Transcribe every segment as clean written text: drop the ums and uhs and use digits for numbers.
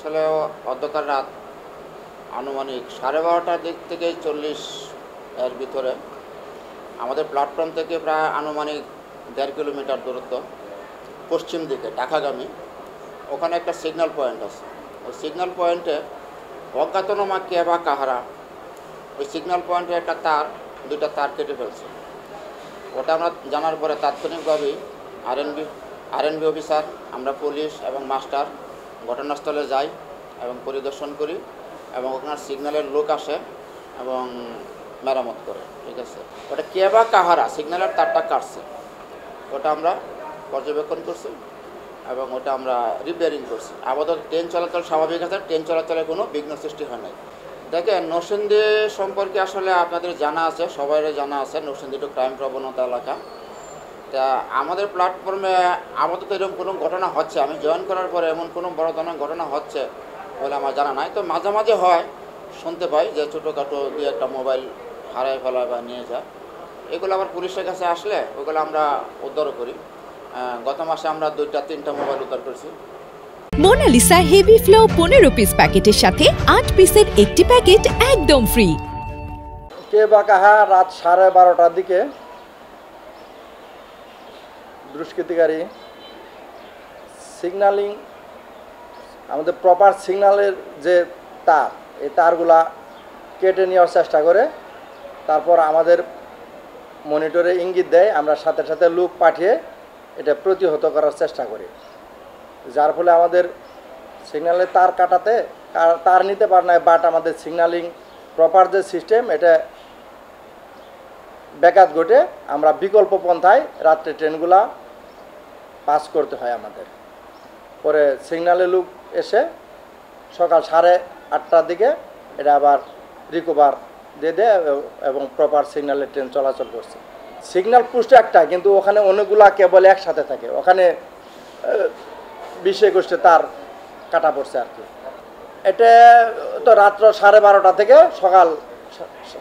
আসলে অন্ধকার রাত আনুমানিক 12:30 দিক থেকে 40 এর ভিতরে আমাদের প্ল্যাটফর্ম থেকে প্রায় আনুমানিক 1.5 কিলোমিটার দূরত্ব পশ্চিম দিকে ঢাকাগামী ওখানে একটা সিগন্যাল পয়েন্ট আছে। ওই সিগন্যাল পয়েন্টে অজ্ঞাতনামা কে বা কাহারা ওই সিগন্যাল পয়েন্টে একটা দুইটা তার কেটে ফেলছে। ওটা আমরা জানার পরে তাৎক্ষণিকভাবেই আরএনবি অফিসার, আমরা পুলিশ এবং মাস্টার ঘটনাস্থলে যাই এবং পরিদর্শন করি এবং ওখানে সিগন্যালের লোক আসে এবং মেরামত করে। ঠিক আছে, ওটা কে বা কাহারা সিগন্যালের তারটা কাটছে ওটা আমরা পর্যবেক্ষণ করছি এবং ওটা আমরা রিপেয়ারিং করছি। আপাতত ট্রেন চলাচল স্বাভাবিক আছে, ট্রেন চলাচলে কোনো বিঘ্ন সৃষ্টি হয় নাই। দেখেন, নরসিংদী সম্পর্কে আসলে আপনাদের জানা আছে, সবাইয়ের জানা আছে, নরসিংদী একটু ক্রাইম প্রবণতা এলাকা। তা আমাদের প্ল্যাটফর্মে আপাতত এরকম কোনো ঘটনা হচ্ছে, আমি জয়েন করার পরে এমন কোনো বড় ধরনের ঘটনা হচ্ছে বলে আমার জানা নাই। তো মাঝে মাঝে হয়, শুনতে পাই যে ছোটোখাটো দুই একটা মোবাইল হারায় ফেলায় বা নিয়ে যায়। এগুলো আবার পুলিশের কাছে আসলে ওগুলো আমরা উদ্ধার করি। গত মাসে আমরা 2-3টা মোবাইল উদ্ধার করছি। মোনালিসা হেভি ফ্লো 15 পিস প্যাকেটের সাথে 8 পিসের একটি প্যাকেট একদম ফ্রি। কে বা কাহা রাত 12:30টার দিকে দুষ্কৃতিকারী সিগন্যালিং, আমাদের প্রপার সিগন্যালের যে তার, এই তারগুলা কেটে নেওয়ার চেষ্টা করে। তারপর আমাদের মনিটরে ইঙ্গিত দেয়, আমরা সাথে সাথে লোক পাঠিয়ে এটা প্রতিহত করার চেষ্টা করি। যার ফলে আমাদের সিগন্যালের তার কাটাতে তার নিতে পারে না, বাট আমাদের সিগন্যালিং প্রপার যে সিস্টেম এটা ব্যাঘাত ঘটে আমরা বিকল্প পন্থায় রাত্রে ট্রেনগুলা পাস করতে হয় আমাদের। পরে সিগন্যালের লোক এসে সকাল 8:30টার দিকে এটা আবার রিকভার দিয়ে দেয় এবং প্রপার সিগন্যালের ট্রেন চলাচল করছে। সিগন্যাল পোস্ট একটা, কিন্তু ওখানে অনেকগুলা কেবল একসাথে থাকে, ওখানে 20-21 তার কাটা পড়ছে আর কি। এটা তো রাত্র 12:30 থেকে সকাল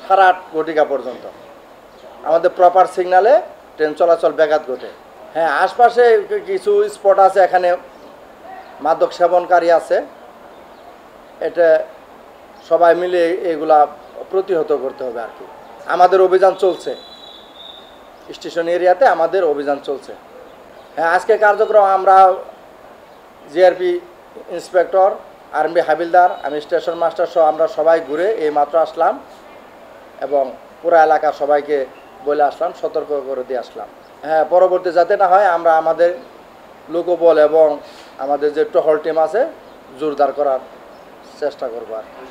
8:30 পর্যন্ত আমাদের প্রপার সিগন্যালে ট্রেন চলাচল ব্যাঘাত ঘটে। হ্যাঁ, আশপাশে কিছু স্পট আছে, এখানে মাদক সেবনকারী আছে, এটা সবাই মিলে এগুলা প্রতিহত করতে হবে আর কি। আমাদের অভিযান চলছে, স্টেশন এরিয়াতে আমাদের অভিযান চলছে। হ্যাঁ, আজকে কার্যক্রম আমরা জিআরপি ইন্সপেক্টর, আর্মি হাবিলদার, আমি স্টেশন মাস্টার সহ আমরা সবাই ঘুরে এই মাত্র আসলাম এবং পুরো এলাকা সবাইকে বলে আসলাম, সতর্ক করে দিয়ে আসলাম। হ্যাঁ, পরবর্তী যাতে না হয় আমরা আমাদের লোকবল এবং আমাদের যে টহল টিম আছে জোরদার করার চেষ্টা করবো আর কি।